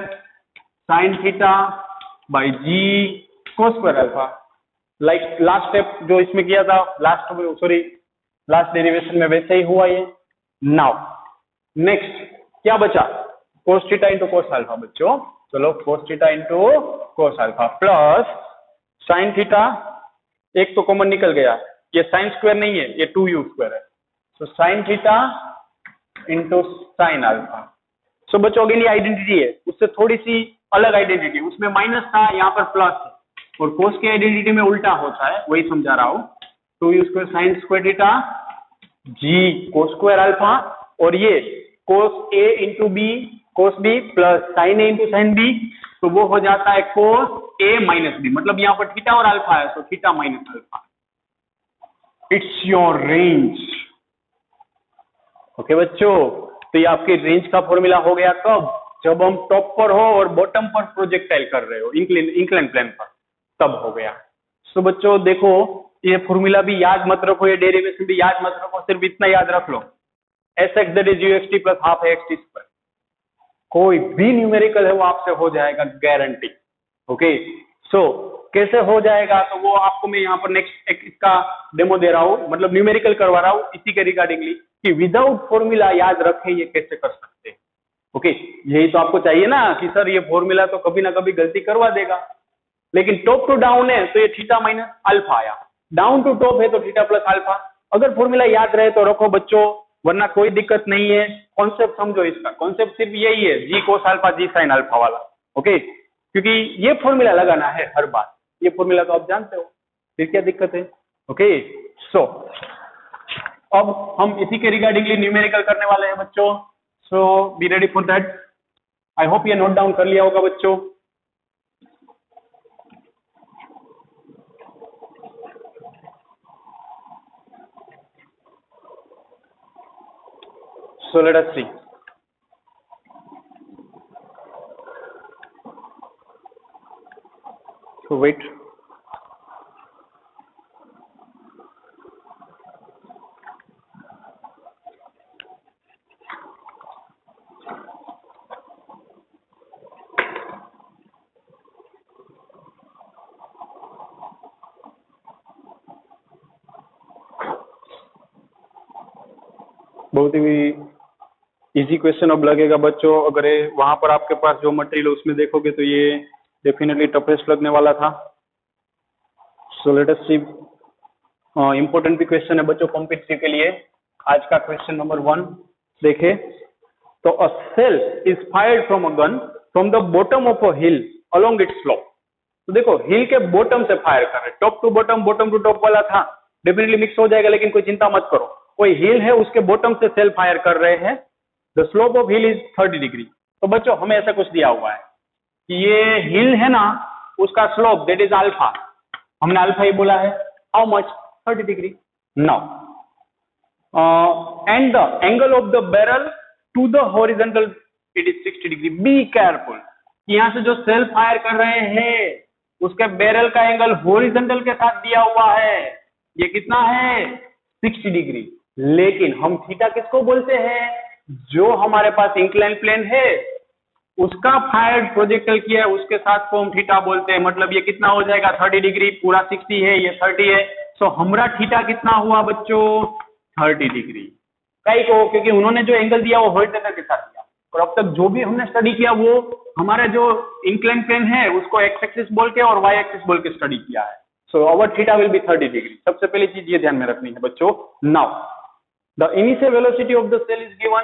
sine theta by g cos square alpha like last step जो इसमें किया था, लास्ट डेरिवेशन में वैसे ही हुआ ये। नाउ नेक्स्ट क्या बचा, cos theta into cos alpha बच्चों। चलो cos theta into cos alpha plus sin theta, एक तो कॉमन निकल गया, ये sin स्क्वायर नहीं है, ये 2u स्क्वायर है। So sin theta into sin alpha. So बच्चों अगेन ये आइडेंटिटी है, उससे थोड़ी सी अलग आइडेंटिटी, उसमें माइनस था, यहाँ पर प्लस है, और कोस की आइडेंटिटी में उल्टा होता है, वही समझा रहा हूं। 2u square sine square theta g cos square alpha, और ये cos a into b cos b plus sine a into sine b, तो वो हो जाता है कोस ए माइनस बी, मतलब यहाँ पर थीटा और अल्फा है, तो theta minus alpha. It's your range. Okay बच्चों, तो ये आपकी रेंज का फॉर्मूला हो गया कब, जब हम टॉप पर हो और बॉटम पर प्रोजेक्टाइल कर रहे हो, इंक्लाइन प्लेन पर, तब हो गया। सो बच्चों देखो, ये फॉर्मूला भी याद मत रखो, ये डेरिवेशन भी याद मत रखो, सिर्फ इतना याद रख लो, sx that is uxt plus half xt square. कोई भी न्यूमेरिकल है वो आपसे हो जाएगा, गारंटी। ओके, सो कैसे हो जाएगा, तो वो आपको मैं यहाँ पर नेक्स्ट एक इसका डेमो दे रहा हूँ, मतलब न्यूमेरिकल करवा रहा हूँ इसी के रिगार्डिंगली, कि विदाउट फॉर्मूला याद रखे ये कैसे कर सकते हैं। ओके, यही तो आपको चाहिए ना कि सर ये फॉर्मूला तो कभी ना कभी गलती करवा देगा, लेकिन टॉप टू डाउन है तो ये थीटा माइनस अल्फा आया, डाउन टू टॉप है तो थीटा प्लस अल्फा। अगर फॉर्मूला याद रहे तो रखो बच्चों, वरना कोई दिक्कत नहीं है। कॉन्सेप्ट समझो, इसका कॉन्सेप्ट सिर्फ यही है, जी कोस अल्फा जी साइन अल्फा वाला। ओके, क्योंकि ये फॉर्मूला लगाना है हर बार, ये फॉर्मूला तो आप जानते हो, फिर क्या दिक्कत है। ओके, सो अब हम इसी के रिगार्डिंगली न्यूमेरिकल करने वाले हैं बच्चों। So be ready for that. I hope ये नोट डाउन कर लिया होगा बच्चों। So let us see. So wait. बहुत ही इजी क्वेश्चन अब लगेगा बच्चों, अगर वहां पर आपके पास जो मटेरियल उसमें देखोगे तो ये डेफिनेटली टफेस्ट लगने वाला था। सो लेट अस सी, इंपॉर्टेंट भी क्वेश्चन है बच्चों कॉम्पिटिटिव के लिए। आज का क्वेश्चन नंबर 1 देखे तो, a shell is fired from a gun from the bottom of a hill along its slope. तो देखो हिल के बॉटम से फायर कर रहे, top to bottom to top वाला था, डेफिनेटली मिक्स हो जाएगा, लेकिन कोई चिंता मत करो, कोई हिल है उसके बॉटम से सेल फायर कर रहे हैं, the slope of hill is 30 degree. तो बच्चों हमें ऐसा कुछ दिया हुआ है कि ये हिल है ना, उसका स्लोप दैट इज अल्फा, हमने अल्फा ही बोला है, how much 30 degree. Now and the angle of the barrel to the horizontal it is 60 degree. Be careful, यहां से जो सेल फायर कर रहे हैं उसके बैरल का एंगल हॉरिजॉन्टल के साथ दिया हुआ है, ये कितना है 60 डिग्री। लेकिन हम थीटा किसको बोलते हैं, जो हमारे पास इंक्लाइन प्लेन है उसका फायर्ड प्रोजेक्टाइल किया है उसके साथ को हम थीटा बोलते हैं, मतलब ये कितना हो जाएगा 30 डिग्री, पूरा 60 है ये 30 है, सो हमारा थीटा कितना हुआ बच्चों 30 डिग्री। कई को क्योंकि उन्होंने जो एंगल दिया वो हॉरिजॉन्टल के साथ दिया, और अब तक जो भी हमने स्टडी किया वो हमारा जो इंक्लाइन प्लेन है उसको एक्स एक्सिस बोल के और वाई एक्सिस बोल के स्टडी किया है। So our theta will be 30 degree. सबसे पहली चीज ये ध्यान में रखनी है बच्चों। Now the initial velocity of the shell is given,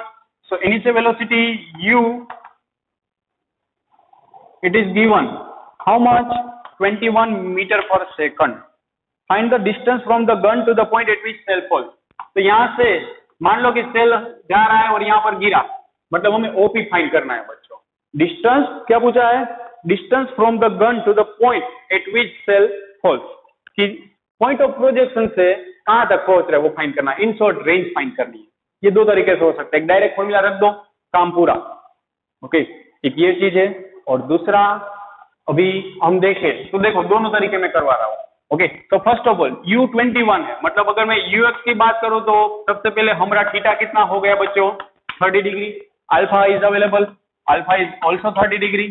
so initial velocity u, it is given how much 21 meter per second. Find the distance from the gun to the point at which cell falls. तो यहां से मान लो कि सेल जा रहा है और यहां पर गिरा, मतलब हमें ओपी फाइंड करना है बच्चों। डिस्टेंस क्या पूछा है, distance from the gun to the point at which shell falls, कि पॉइंट ऑफ प्रोजेक्शन से कहां तक पहुंच रहा है वो फाइंड करना है, इन शॉर्ट रेंज फाइंड करनी है। ये दो तरीके से हो सकता है, एक डायरेक्ट फॉर्मूला रख दो काम पूरा। ओके, एक ये चीज है, और दूसरा अभी हम देखें तो देखो दोनों तरीके में करवा रहा हूं। ओके, तो फर्स्ट ऑफ ऑल u21 है, मतलब अगर मैं ux की बात करूं तो सबसे पहले हमारा थीटा कितना हो गया बच्चों 30 degree, alpha is available, alpha is also 30 degree.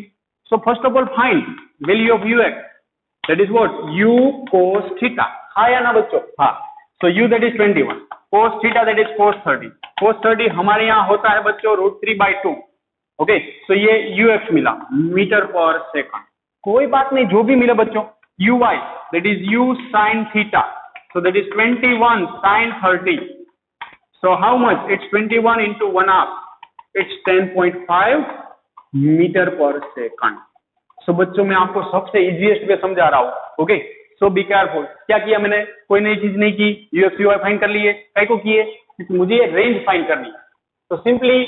So first of all find value of ux, that is what u cos theta, हाँ या ना बच्चों, हाँ। सो u that is 21, cos theta that is cos 30, cos 30 हमारे यहाँ होता है बच्चों √3/2। ओके, सो ये ux मिला मीटर पर सेकंड, कोई बात नहीं, जो भी मिले बच्चों। uy that is u sin theta, so that is 21 sin 30, so how much? It's 21 into 1/2, it's 10.5 metre पर सेकंड। सो बच्चों मैं आपको सबसे इजीएस्ट वे समझा रहा हूँ। Okay, so be careful. क्या किया मैंने? कोई नई चीज नहीं की, ux uy फाइंड कर लिए। काय को किए? क्योंकि मुझे रेंज फाइंड करनी है। तो सिंपली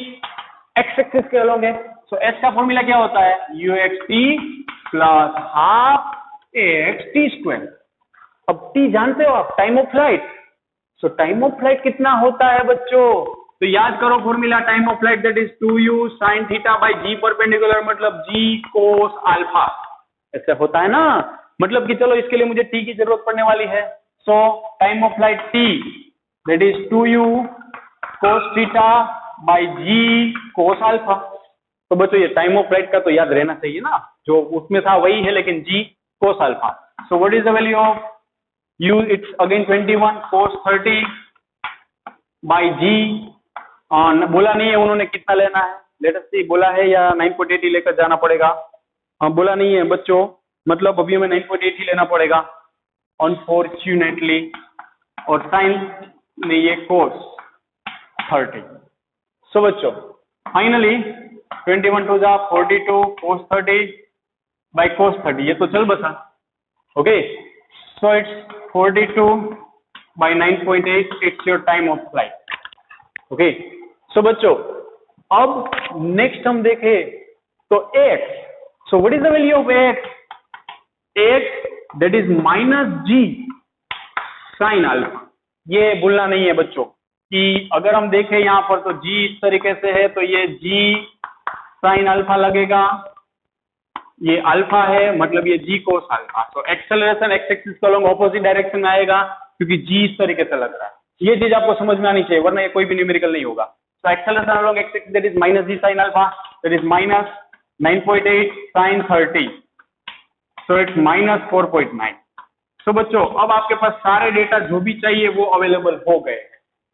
एक्स एक्सिस के अलोंग है, सो एस का फॉर्मूला क्या होता है? uxt plus half x T square. अब टी जानते हो आप, time of flight. So time of flight कितना होता है बच्चों? तो याद करो formula, time of flight that is 2u sin theta by g perpendicular, मतलब g cos अल्फा। ऐसे होता है ना, मतलब कि चलो इसके लिए मुझे t की जरूरत पड़ने वाली है। सो time of flight t that is 2u cos theta by g cos alpha. तो बच्चों ये टाइम ऑफ फ्लाइट का तो याद रहना चाहिए ना, जो उसमें था वही है, लेकिन g cos alpha. So what is the value of u? It's again 21 cos 30 by g। बोला नहीं है उन्होंने कितना लेना है, लेट अस सी, बोला है या 9.8 ही लेकर जाना पड़ेगा? हाँ, बोला नहीं है बच्चों, मतलब अभी हमें 9.8 ही लेना पड़ेगा अनफॉर्चुनेटली, और साइन नहीं है cos 30। सो बच्चों फाइनली 21 टू जा 42 cos 30 बाई cos 30, ये तो चल बसा। Okay, so it's 42 by 9.8, it's your time of flight. Okay, so बच्चों अब नेक्स्ट हम देखें तो x, so what is the value of x? x that is -g sin अल्फा। ये भूलना नहीं है बच्चों कि अगर हम देखें यहाँ पर तो g इस तरीके से है, तो ये g sin अल्फा लगेगा, ये अल्फा है, मतलब ये g cos अल्फा। तो एक्सेलरेशन एक्स एक्सिस के अलोंग ऑपोजिट डायरेक्शन में आएगा, क्योंकि g इस तरीके से लग रहा है। ये चीज आपको समझ में आनी चाहिए, वरना ये कोई भी न्यूमेरिकल नहीं होगा। So acceleration along x axis that is -g sin alpha, that is minus 9.8 sin 30, so it's minus 4.9। so बच्चों अब आपके पास सारे डेटा जो भी चाहिए वो अवेलेबल हो गए,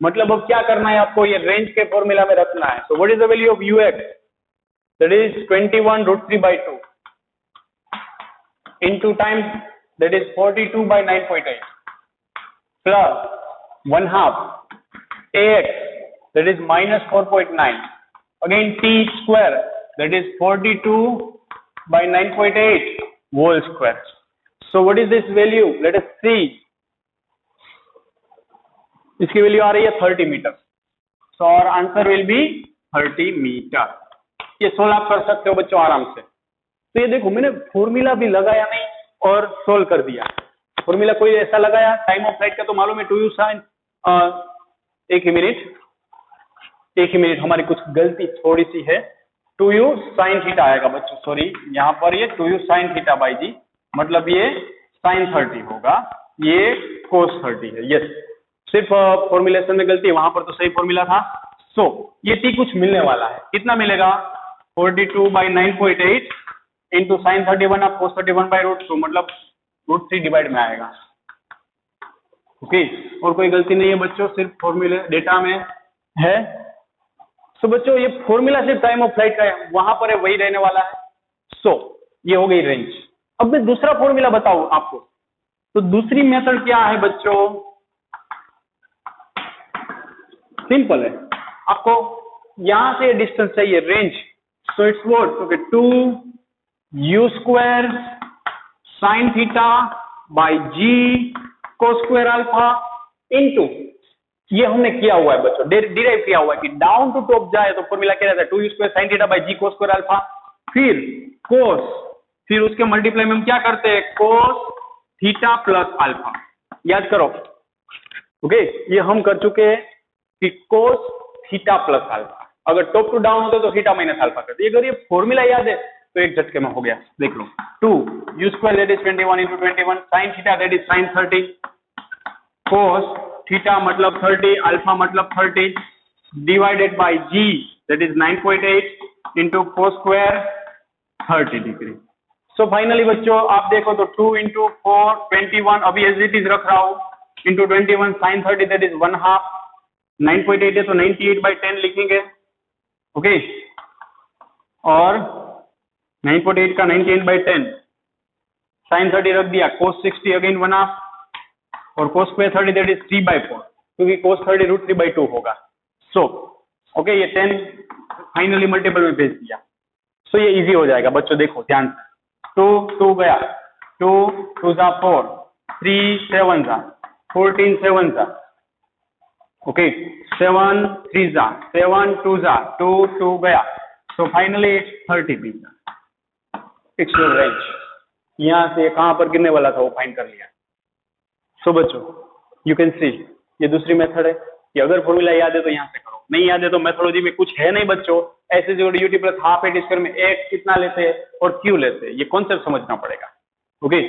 मतलब अब क्या करना है आपको? ये रेंज के फॉर्मूला में रखना है। so what is the value of ux? that is 21 √3/2 into time that is 42 by 9.8 plus 1/2 ax that is minus 4.9, again t square that is 42 by 9.8 whole square। so what is this value? let us see, इसकी वैल्यू आ रही है 30 metre. so our answer will be 30 metre. ये सोल्व आप कर सकते हो बच्चों आराम से। तो ये देखो मैंने फॉर्मूला भी लगाया नहीं और सोल्व कर दिया। फॉर्मूला कोई ऐसा लगाया, टाइम ऑफ फ्लाइट का तो मालूम है 2u sin, एक ही मिनट हमारी कुछ गलती थोड़ी सी है, 2u sin थीटा आएगा बच्चों, सॉरी यहाँ पर ये 2u sin थीटा बाई जी, मतलब ये sin 30 होगा, ये cos 30 है। यस, सिर्फ फॉर्मुलेशन में गलती है, वहां पर तो सही फॉर्मूला था। सो ये t कुछ मिलने वाला है, कितना मिलेगा? 42 by 9.8 into sine 31 of cos 31 by √2, मतलब √3 डिवाइड में आएगा। ओके, और कोई गलती नहीं है बच्चों, सिर्फ फॉर्मूले डेटा में है। सो बच्चों ये फॉर्मूला सिर्फ टाइम ऑफ फ्लाइट का है, वहां पर है वही रहने वाला है। सो ये हो गई रेंज। अब मैं दूसरा फॉर्मूला बताऊं आपको, तो दूसरी मेथड क्या है बच्चों? सिंपल है, आपको यहां से डिस्टेंस चाहिए range, so it's what? Okay, 2u square sine theta by g cos square alpha into, ये हमने किया हुआ है बच्चों, डिराइव किया हुआ है कि डाउन टू टॉप जाए तो फॉर्मूला क्या रहता है? 2u square sine theta by g cos square alpha, फिर cos, फिर उसके मल्टीप्लाई में हम क्या करते हैं? cos theta plus alpha. याद करो, ओके, ये हम कर चुके हैं कि cos थीटा प्लस अल्फा, अगर टॉप टू डाउन होता तो थीटा माइनस अल्फा करते। अगर ये फॉर्मूला याद है तो एक झटके में हो गया। देख लो, 2u square that is 21 into 21 sine theta that is sine 30 cos theta मतलब 30 अल्फा मतलब 30 divided by g that is 9.8 into cos square 30 degree. So finally बच्चों आप देखो तो 2 into 4 21 अभी एज इट इज रख रहा हूं इंटू 21 sin 30 दैट इज 1/2 9.8 है तो 98/10 लिखेंगे ओके और 9.8 का 98/10 sin 30 रख दिया cos 60 अगेन 1/2 और cos square 30 दैट इज 3/4 क्योंकि cos 30 √3/2 होगा सो ओके ये 10 फाइनली मल्टीपल में भेज दिया सो ये इजी हो जाएगा बच्चों देखो ध्यान से 2 गया 2 2 जा 4 3 7 जा 14 7 जा ओके 7 3 जा 7 2 जा 2 2 गया so finally 30 piece it's your range यहां से कहां पर गिरने वाला था वो फाइंड कर लिया सो बच्चों यू कैन सी ये दूसरी मेथड है कि अगर फॉर्मूला याद है तो यहां से करो नहीं याद है तो मेथोडोलॉजी में कुछ है नहीं बच्चों ऐसे जो ड्यूटी प्लस हाफ ए स्क्वायर में एक्स कितना लेते हैं और क्यू लेते हैं ये कॉन्सेप्ट समझना पड़ेगा okay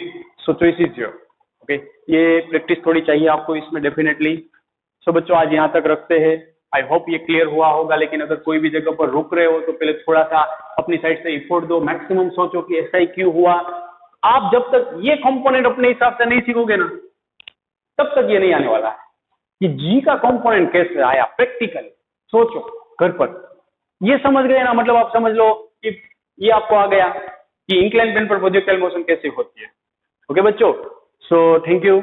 so choice is your okay ये प्रैक्टिस थोड़ी चाहिए आपको इसमें डेफिनेटली सो बच्चों आज यहाँ तक रखते हैं आई होप ये क्लियर हुआ होगा लेकिन अगर कोई भी जगह पर रुक रहे हो तो पहले थोड़ा सा अपनी साइड से इफोर्ट दो मैक्सिमम सोचो कि ऐसा ही क्यों हुआ आप जब तक ये कंपोनेंट अपने हिसाब से नहीं सीखोगे ना तब तक ये नहीं आने वाला है कि जी का कंपोनेंट कैसे आया प्रैक्टिकली सोचो घर पर ये समझ गए ना मतलब आप समझ लो कि ये आपको आ गया कि इंक्लाइन प्लेन पर प्रोजेक्टाइल मोशन कैसे होती है ओके बच्चों सो थैंक यू